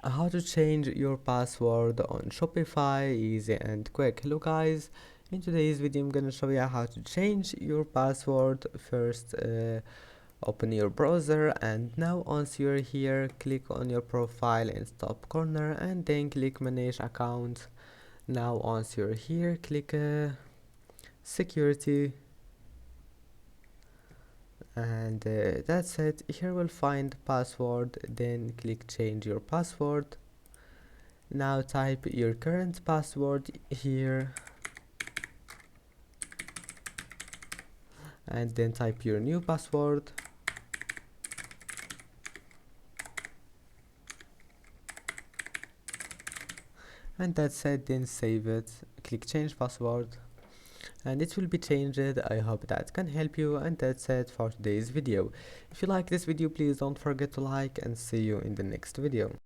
how to change your password on Shopify, easy and quick. Hello guys, in today's video I'm gonna show you how to change your password. First open your browser, and now once you're here, click on your profile in top corner and then click manage account. Now once you're here, click security, and that's it. Here we'll find password, then click change your password. Now type your current password here, and then type your new password, and that's it. Then save it, click change password, and it will be changed. I hope that can help you, and that's it for today's video. If you like this video, please don't forget to like, and see you in the next video.